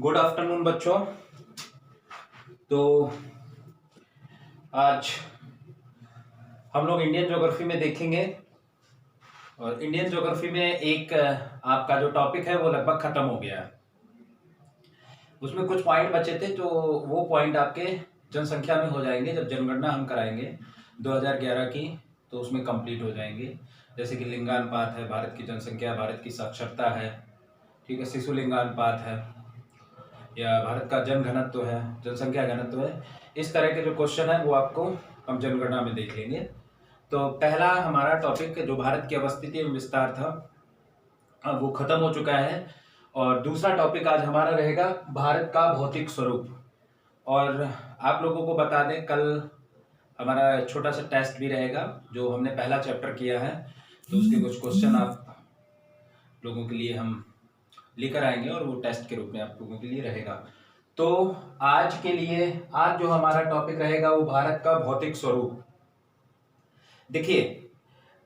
Good afternoon बच्चों। तो आज हम लोग इंडियन ज्योग्राफी में देखेंगे और इंडियन ज्योग्राफी में एक आपका जो टॉपिक है वो लगभग खत्म हो गया है। उसमें कुछ पॉइंट बचे थे तो वो पॉइंट आपके जनसंख्या में हो जाएंगे जब जनगणना हम कराएंगे 2011 की, तो उसमें कंप्लीट हो जाएंगे। जैसे कि लिंगानुपात है, भारत की जनसंख्या, भारत की साक्षरता है, ठीक है, शिशु लिंगानुपात है, या भारत का जन घनत्व है, जनसंख्या घनत्व है। इस तरह के जो क्वेश्चन है वो आपको हम जनगणना में देख लेंगे। तो पहला हमारा टॉपिक जो भारत की अवस्थिति एवं विस्तार था अब वो खत्म हो चुका है, और दूसरा टॉपिक आज हमारा रहेगा भारत का भौतिक स्वरूप। और आप लोगों को बता दें, कल हमारा छोटा सा टेस्ट भी रहेगा जो हमने पहला चैप्टर किया है, तो उसके कुछ क्वेश्चन आप लोगों के लिए हम लेकर आएंगे और वो टेस्ट के रूप में आप लोगों के लिए रहेगा। तो आज के लिए आज जो हमारा टॉपिक रहेगा वो भारत का भौतिक स्वरूप। देखिए,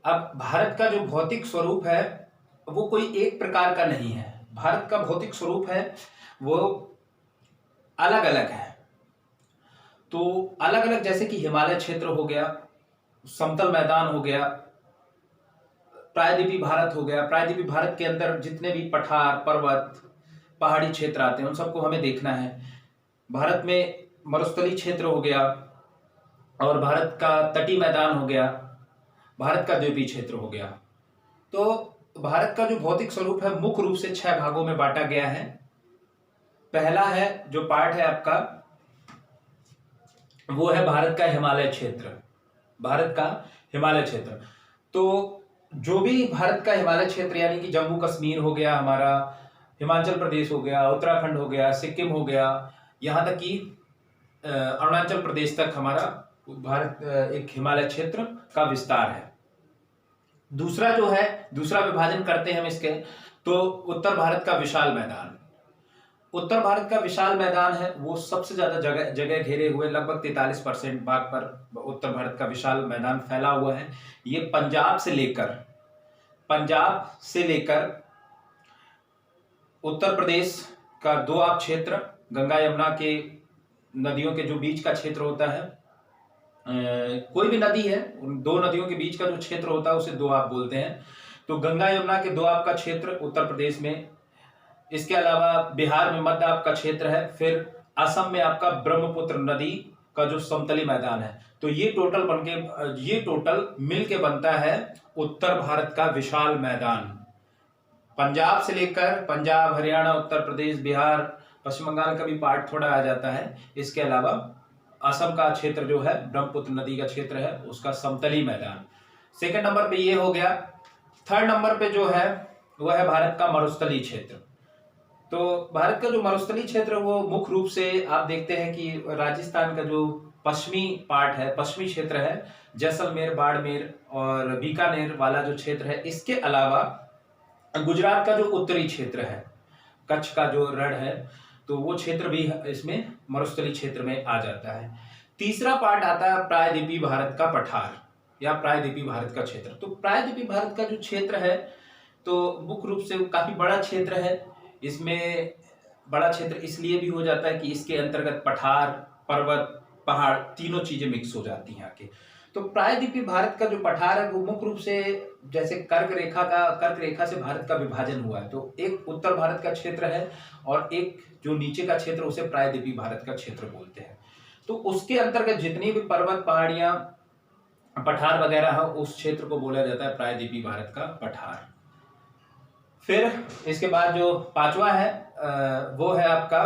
अब भारत का जो भौतिक स्वरूप है वो कोई एक प्रकार का नहीं है। भारत का भौतिक स्वरूप है वो अलग अलग है। तो अलग अलग जैसे कि हिमालय क्षेत्र हो गया, समतल मैदान हो गया, प्रायद्वीपीय भारत हो गया। प्रायद्वीपीय भारत के अंदर जितने भी पठार, पर्वत, पहाड़ी क्षेत्र आते हैं उन सबको हमें देखना है। भारत में मरुस्थलीय क्षेत्र हो गया, और भारत का तटीय मैदान हो गया, भारत का द्वीपीय क्षेत्र हो गया। तो भारत का जो भौतिक स्वरूप है मुख्य रूप से 6 भागों में बांटा गया है। पहला है जो पार्ट है आपका, वो है भारत का हिमालय क्षेत्र। भारत का हिमालय क्षेत्र, तो जो भी भारत का हिमालय क्षेत्र यानी कि जम्मू कश्मीर हो गया, हमारा हिमाचल प्रदेश हो गया, उत्तराखंड हो गया, सिक्किम हो गया, यहाँ तक कि अरुणाचल प्रदेश तक हमारा भारत एक हिमालय क्षेत्र का विस्तार है। दूसरा जो है, दूसरा विभाजन करते हैं हम इसके, तो उत्तर भारत का विशाल मैदान। उत्तर भारत का विशाल मैदान है वो सबसे ज्यादा जगह घेरे हुए, लगभग 43% भाग पर उत्तर भारत का विशाल मैदान फैला हुआ है। ये पंजाब से लेकर उत्तर प्रदेश का दोआब क्षेत्र, गंगा यमुना के नदियों के जो बीच का क्षेत्र होता है, कोई भी नदी है उन दो नदियों के बीच का जो क्षेत्र होता है उसे दोआब बोलते हैं। तो गंगा यमुना के दोआब का क्षेत्र उत्तर प्रदेश में, इसके अलावा बिहार में मध्य आपका क्षेत्र है, फिर असम में आपका ब्रह्मपुत्र नदी का जो समतली मैदान है। तो ये टोटल मिलके बनता है उत्तर भारत का विशाल मैदान। पंजाब से लेकर पंजाब, हरियाणा, उत्तर प्रदेश, बिहार, पश्चिम बंगाल का भी पार्ट थोड़ा आ जाता है। इसके अलावा असम का क्षेत्र जो है, ब्रह्मपुत्र नदी का क्षेत्र है, उसका समतली मैदान। सेकंड नंबर पे ये हो गया। थर्ड नंबर पे जो है वह है भारत का मरुस्थलीय क्षेत्र। तो भारत का जो मरुस्थलीय क्षेत्र वो मुख्य रूप से आप देखते हैं कि राजस्थान का जो पश्चिमी पार्ट है, पश्चिमी क्षेत्र है, जैसलमेर, बाड़मेर और बीकानेर वाला जो क्षेत्र है। इसके अलावा गुजरात का जो उत्तरी क्षेत्र है, कच्छ का जो रण है, तो वो क्षेत्र भी इसमें मरुस्थलीय क्षेत्र में आ जाता है। तीसरा पार्ट आता है प्रायद्वीपीय भारत का पठार या प्रायद्वीपीय भारत का क्षेत्र। तो प्रायद्वीपीय भारत का जो क्षेत्र है तो मुख्य रूप से काफी बड़ा क्षेत्र है। इसमें बड़ा क्षेत्र इसलिए भी हो जाता है कि इसके अंतर्गत पठार, पर्वत, पहाड़ तीनों चीजें मिक्स हो जाती हैं आके। तो प्रायद्वीपीय भारत का जो पठार है वो मुख्य रूप से जैसे कर्क रेखा से भारत का विभाजन हुआ है। तो एक उत्तर भारत का क्षेत्र है और एक जो नीचे का क्षेत्र उसे प्रायद्वीपीय भारत का क्षेत्र बोलते हैं। तो उसके अंतर्गत जितनी भी पर्वत, पहाड़ियां, पठार वगैरह है उस क्षेत्र को बोला जाता है प्रायद्वीपीय भारत का पठार। फिर इसके बाद जो पांचवा है वो है आपका,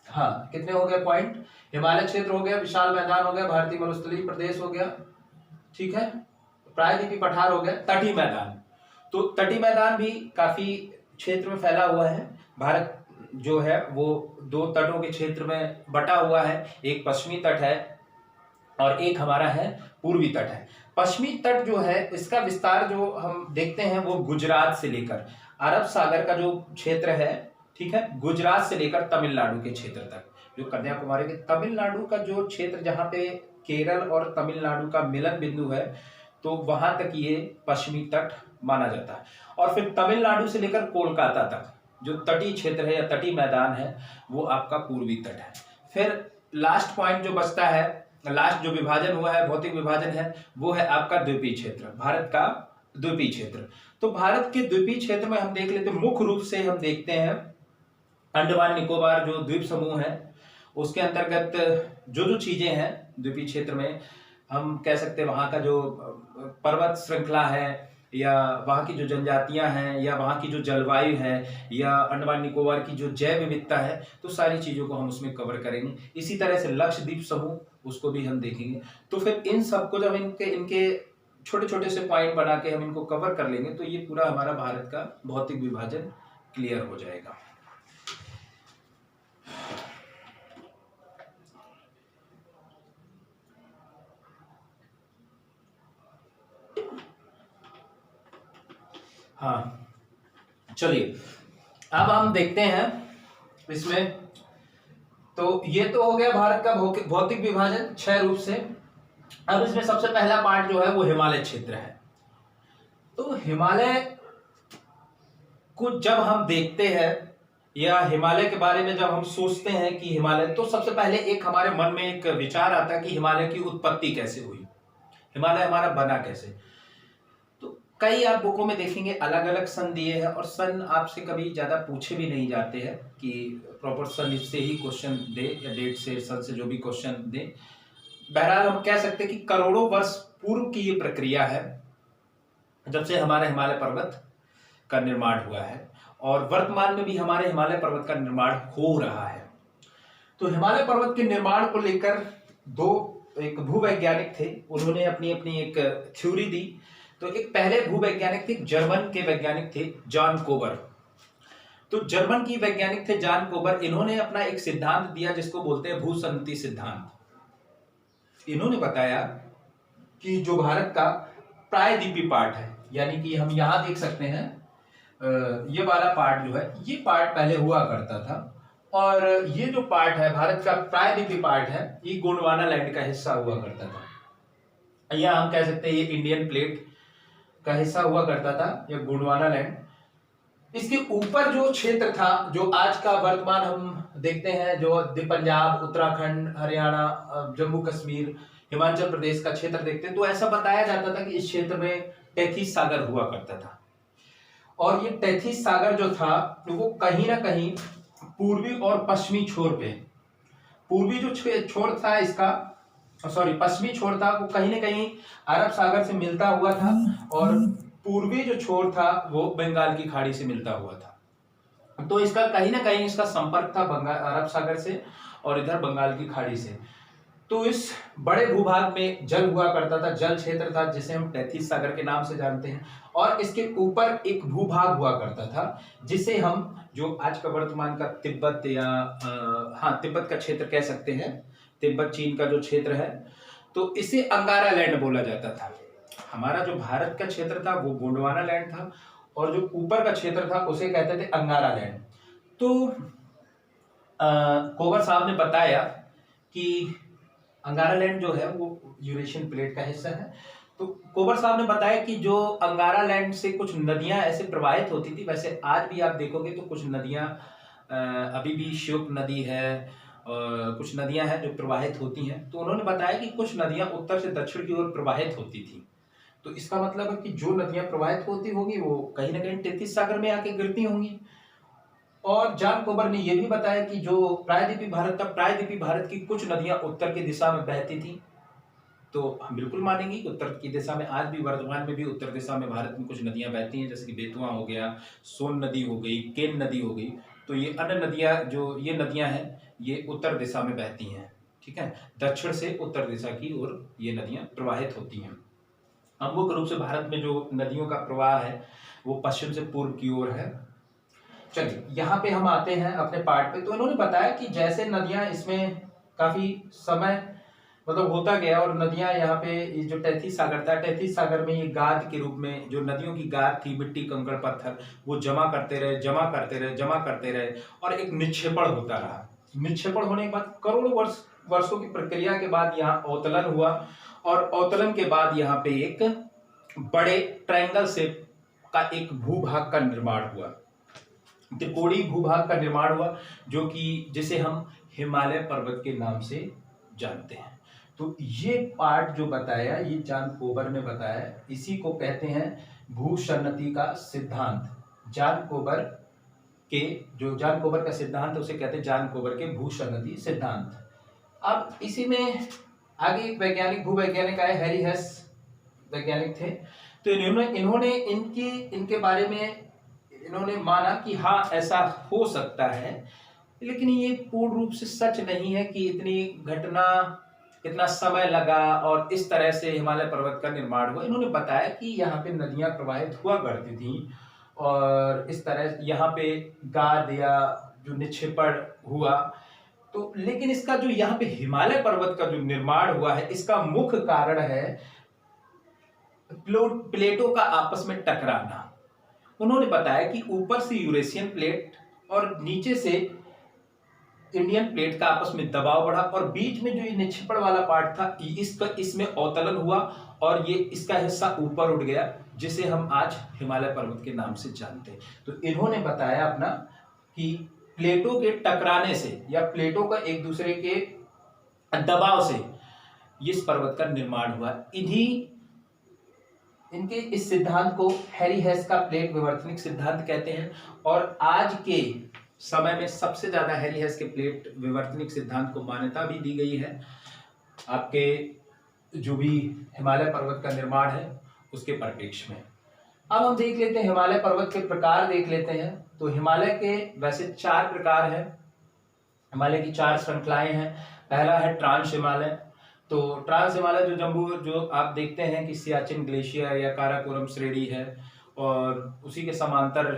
हाँ कितने हो गए पॉइंट, हिमालय क्षेत्र हो गया, विशाल मैदान हो गया, भारतीय मरुस्थलीय प्रदेश हो गया, ठीक है, प्रायद्वीपीय पठार हो गया, तटीय मैदान। तो तटीय मैदान भी काफी क्षेत्र में फैला हुआ है। भारत जो है वो 2 तटों के क्षेत्र में बटा हुआ है, एक पश्चिमी तट है और एक हमारा है पूर्वी तट है। पश्चिमी तट जो है इसका विस्तार जो हम देखते हैं वो गुजरात से लेकर अरब सागर का जो क्षेत्र है, ठीक है, गुजरात से लेकर तमिलनाडु के क्षेत्र तक, जो कन्याकुमारी के तमिलनाडु का जो क्षेत्र जहां पे केरल और तमिलनाडु का मिलन बिंदु है, तो वहां तक ये पश्चिमी तट माना जाता है। और फिर तमिलनाडु से लेकर कोलकाता तक, जो तटीय क्षेत्र है या तटीय मैदान है वो आपका पूर्वी तट है। फिर लास्ट पॉइंट जो बचता है, लास्ट जो विभाजन हुआ है, भौतिक विभाजन है, वो है आपका द्वीपीय क्षेत्र, भारत का द्वीपीय क्षेत्र। तो भारत के द्वीपीय क्षेत्र में हम देख लेते हैं, मुख्य रूप से हम देखते हैं अंडमान निकोबार जो द्वीप समूह है उसके अंतर्गत जो चीजें हैं द्वीपीय क्षेत्र में, हम कह सकते हैं वहाँ का जो पर्वत श्रृंखला है या वहाँ की जो जनजातियां हैं या वहाँ की जो जलवायु है या अंडमान निकोबार की जो जैव विविधता है, तो सारी चीज़ों को हम उसमें कवर करेंगे। इसी तरह से लक्षद्वीप समूह उसको भी हम देखेंगे। तो फिर इन सबको जब इनके छोटे छोटे से पॉइंट बना के हम इनको कवर कर लेंगे तो ये पूरा हमारा भारत का भौतिक विभाजन क्लियर हो जाएगा। हाँ चलिए अब हम देखते हैं इसमें, तो ये तो हो गया भारत का भौतिक विभाजन 6 रूप से। अब इसमें सबसे पहला पार्ट जो है वो हिमालय क्षेत्र है। तो हिमालय को जब हम देखते हैं या हिमालय के बारे में जब हम सोचते हैं कि हिमालय, तो सबसे पहले एक हमारे मन में एक विचार आता है कि हिमालय की उत्पत्ति कैसे हुई, हिमालय हमारा बना कैसे। कई आप बुकों में देखेंगे अलग अलग सन दिए हैं और सन आपसे कभी ज्यादा पूछे भी नहीं जाते हैं कि प्रॉपर सन से ही क्वेश्चन दे या डेट से सन से जो भी क्वेश्चन दे। बहरहाल हम कह सकते हैं कि करोड़ों वर्ष पूर्व की ये प्रक्रिया है जब से हमारे हिमालय पर्वत का निर्माण हुआ है और वर्तमान में भी हमारे हिमालय पर्वत का निर्माण हो रहा है। तो हिमालय पर्वत के निर्माण को लेकर एक भूवैज्ञानिक थे, उन्होंने अपनी अपनी एक थ्योरी दी। तो एक पहले भूवैज्ञानिक थे, जर्मन के वैज्ञानिक थे जॉन कोबर। तो जर्मन की वैज्ञानिक थे जॉन कोबर, इन्होंने अपना एक सिद्धांत दिया जिसको बोलते हैं भूसंतति सिद्धांत। इन्होंने बताया कि जो भारत का प्रायद्वीपीय पार्ट है, यानी कि हम यहां देख सकते हैं ये वाला पार्ट जो है, ये पार्ट पहले हुआ करता था और ये जो पार्ट है भारत का प्रायद्वीपीय पार्ट है, ये गोंडवाना लैंड का हिस्सा हुआ करता था, या हम कह सकते हैं ये इंडियन प्लेट का हिस्सा हुआ करता था, या गोंडवाना लैंड। इसके ऊपर जो क्षेत्र था, जो आज का वर्तमान हम देखते हैं, जो पंजाब, उत्तराखंड, हरियाणा, जम्मू कश्मीर, हिमाचल प्रदेश का क्षेत्र देखते हैं, तो ऐसा बताया जाता था कि इस क्षेत्र में तैतीस सागर हुआ करता था। और ये तैतीस सागर जो था वो कहीं ना कहीं पूर्वी और पश्चिमी छोर पे, पूर्वी जो छोर था इसका, पश्चिमी छोर था वो कहीं ना कहीं अरब सागर से मिलता हुआ था और पूर्वी जो छोर था वो बंगाल की खाड़ी से मिलता हुआ था। तो इसका कहीं ना कहीं इसका संपर्क था अरब सागर से और इधर बंगाल की खाड़ी से। तो इस बड़े भूभाग में जल हुआ करता था, जल क्षेत्र था जिसे हम तैतीस सागर के नाम से जानते हैं। और इसके ऊपर एक भूभाग हुआ करता था जिसे हम, जो आज का वर्तमान का तिब्बत या तिब्बत का क्षेत्र कह सकते हैं, तिब्बत चीन का जो क्षेत्र है, तो इसे अंगारा लैंड बोला जाता था। हमारा जो भारत का क्षेत्र था वो गोंडवाना लैंड था और जो ऊपर का क्षेत्र था उसे कहते थे अंगारा लैंड। तो कोबर साहब ने बताया कि अंगारा लैंड जो है वो यूरेशियन प्लेट का हिस्सा है। तो कोबर साहब ने बताया कि जो अंगारा लैंड से कुछ नदियां ऐसे प्रवाहित होती थी, वैसे आज भी आप देखोगे तो कुछ नदियां अभी भी श्योक नदी है, कुछ नदियां हैं जो प्रवाहित होती हैं। तो उन्होंने बताया कि कुछ नदियां उत्तर से दक्षिण की ओर प्रवाहित होती थी। तो इसका मतलब है कि जो नदियां प्रवाहित होती होंगी वो कहीं ना कहीं तैतीस सागर में आके गिरती होंगी। और जॉन कोबर ने यह भी बताया कि जो प्रायद्वीपीय भारत की कुछ नदियां उत्तर की दिशा में बहती थी। तो हम बिल्कुल मानेंगे कि उत्तर की दिशा में आज भी, वर्तमान में भी उत्तर दिशा में भारत में कुछ नदियां बहती हैं, जैसे कि बेतवा हो गया, सोन नदी हो गई, केन नदी हो गई। तो ये अन्य नदियां, जो ये नदियां हैं, ये उत्तर दिशा में बहती हैं। ठीक है, दक्षिण से उत्तर दिशा की ओर ये नदियां प्रवाहित होती हैं। मुख्य रूप से भारत में जो नदियों का प्रवाह है वो पश्चिम से पूर्व की ओर है। चलिए यहाँ पे हम आते हैं अपने पार्ट पे। तो इन्होंने बताया कि जैसे नदियां इसमें काफी समय मतलब होता गया और नदियां यहाँ पे, ये जो तैतीस सागर था, तैतीस सागर में ये गाद के रूप में, जो नदियों की गाद थी, मिट्टी, कंकड़, पत्थर, वो जमा करते रहे और एक निक्षेपण होता रहा। निक्षेपण होने के बाद करोड़ों वर्षों की प्रक्रिया के बाद यहाँ अवतलन हुआ और अवतलन के बाद यहाँ पे एक बड़े ट्रायंगल शेप का एक भूभाग का निर्माण हुआ। त्रिकोणीय भूभाग का निर्माण हुआ, जो कि जिसे हम हिमालय पर्वत के नाम से जानते हैं। तो ये पार्ट जो बताया, ये जॉन कोबर ने बताया, इसी को कहते हैं भूसन्नति का सिद्धांत। जॉन कोबर का सिद्धांत उसे कहते हैं जॉन कोबर के भूसन्नति सिद्धांत। अब इसी में आगे वैज्ञानिक भूवैज्ञानिक आए, हैरी हेस वैज्ञानिक थे। तो इन्होंने इनके बारे में इन्होंने माना कि हाँ ऐसा हो सकता है, लेकिन ये पूर्ण रूप से सच नहीं है कि इतना समय लगा और इस तरह से हिमालय पर्वत का निर्माण हुआ। इन्होंने बताया कि यहाँ पे नदियां प्रवाहित हुआ करती थी और इस तरह यहाँ पे गाद या जो निक्षेपण हुआ। तो लेकिन इसका जो यहाँ पे हिमालय पर्वत का जो निर्माण हुआ है, इसका मुख्य कारण है प्लेटों का आपस में टकराना। उन्होंने बताया कि ऊपर से यूरेशियन प्लेट और नीचे से इंडियन प्लेट का आपस में दबाव बढ़ा और बीच में जो ये निक्षेपण वाला पार्ट था, इसमें अवतलन हुआ और ये इसका हिस्सा ऊपर उठ गया, जिसे हम आज हिमालय पर्वत के नाम से जानते हैं। तो इन्होंने बताया अपना कि प्लेटों के टकराने से या प्लेटों का एक दूसरे के दबाव से इस पर्वत का निर्माण हुआ। इनके इस सिद्धांत को हैरी हेस का प्लेट विवर्तनिक सिद्धांत कहते हैं और आज के समय में सबसे ज्यादा हैरी हेस के प्लेट विवर्तनिक सिद्धांत को मान्यता भी दी गई है। आपके जो भी हिमालय पर्वत का निर्माण है उसके परिप्रेक्ष्य में अब हम देख लेते हैं हिमालय पर्वत के प्रकार देख लेते हैं। तो हिमालय के वैसे 4 प्रकार हैं, हिमालय की 4 श्रृंखलाएं हैं। पहला है ट्रांस हिमालय। तो ट्रांस हिमालय जो आप देखते हैं कि सियाचिन ग्लेशियर या काराकोरम श्रेणी है और उसी के समांतर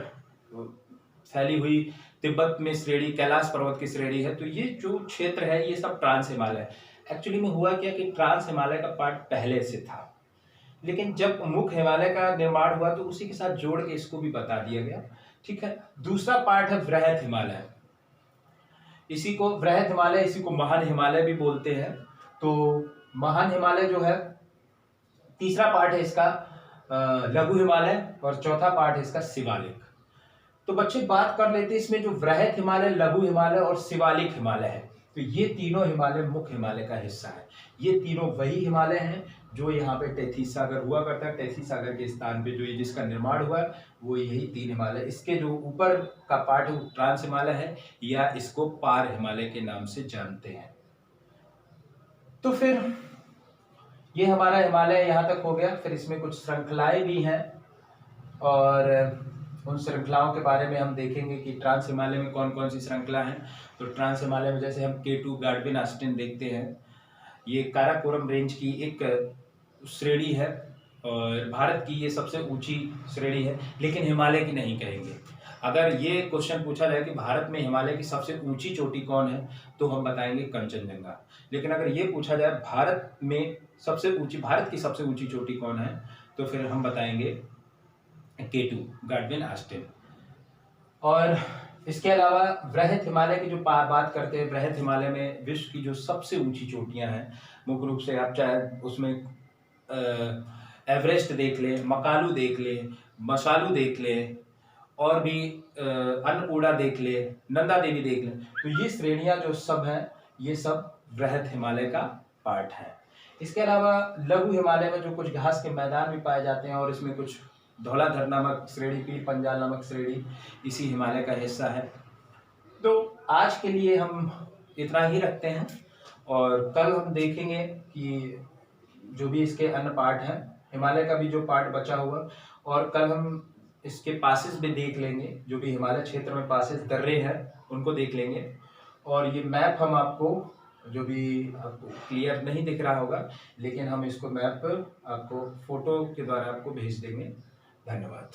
फैली हुई तिब्बत में श्रेणी कैलाश पर्वत की श्रेणी है। तो ये जो क्षेत्र है ये सब ट्रांस हिमालय है। एक्चुअली में हुआ क्या कि ट्रांस हिमालय का पार्ट पहले से था, लेकिन जब मुख्य हिमालय का निर्माण हुआ तो उसी के साथ जोड़ के इसको भी बता दिया गया। ठीक है। दूसरा पार्ट है वृहत हिमालय। इसी को महान हिमालय भी बोलते हैं। तो महान हिमालय जो है, तीसरा पार्ट है इसका लघु हिमालय और चौथा पार्ट है इसका शिवालिक। तो बच्चे बात कर लेते हैं इसमें जो वृहत हिमालय, लघु हिमालय और शिवालिक हिमालय है। तो ये तीनों हिमालय मुख्य हिमालय का हिस्सा है। ये तीनों वही हिमालय हैं जो यहाँ पे तैतीस सागर हुआ करता है। तैतीस सागर के स्थान पे जो ये जिसका निर्माण हुआ है वो यही 3 हिमालय। इसके जो ऊपर का पार्ट है वो ट्रांस हिमालय है या इसको पार हिमालय के नाम से जानते हैं। तो फिर ये हमारा हिमालय यहाँ तक हो गया। फिर इसमें कुछ श्रृंखलाएं भी हैं और उन श्रृंखलाओं के बारे में हम देखेंगे कि ट्रांस हिमालय में कौन कौन सी श्रृंखला हैं। तो ट्रांस हिमालय में जैसे हम K2 गाडविन ऑस्टिन देखते हैं, ये काराकोरम रेंज की एक श्रेणी है और भारत की ये सबसे ऊंची श्रेणी है, लेकिन हिमालय की नहीं कहेंगे। अगर ये क्वेश्चन पूछा जाए कि भारत में हिमालय की सबसे ऊंची चोटी कौन है तो हम बताएंगे कंचनजंगा। लेकिन अगर ये पूछा जाए भारत की सबसे ऊंची चोटी कौन है तो फिर हम बताएंगे K2 गाडविन ऑस्टिन। और इसके अलावा वृहत हिमालय की जो बात करते हैं, वृहत हिमालय में विश्व की जो सबसे ऊंची चोटियां हैं, मुख्य रूप से आप चाहे उसमें एवरेस्ट देख लें, मकालू देख लें, मसालू देख लें और भी अन्नपूर्णा देख लें, नंदा देवी देख लें, तो ये श्रेणियां जो सब हैं ये सब वृहत हिमालय का पार्ट है। इसके अलावा लघु हिमालय में जो कुछ घास के मैदान भी पाए जाते हैं और इसमें कुछ धौलाधर नामक श्रेणी, पीर पंजाल नामक श्रेणी इसी हिमालय का हिस्सा है। तो आज के लिए हम इतना ही रखते हैं और कल हम देखेंगे कि जो भी इसके अन्य पार्ट हैं, हिमालय का भी जो पार्ट बचा हुआ, और कल हम इसके पासेस भी देख लेंगे, जो भी हिमालय क्षेत्र में पासेस दर्रे हैं उनको देख लेंगे। और ये मैप हम आपको, जो भी आपको क्लियर नहीं दिख रहा होगा, लेकिन हम इसको मैप आपको फोटो के द्वारा आपको भेज देंगे। धन्यवाद।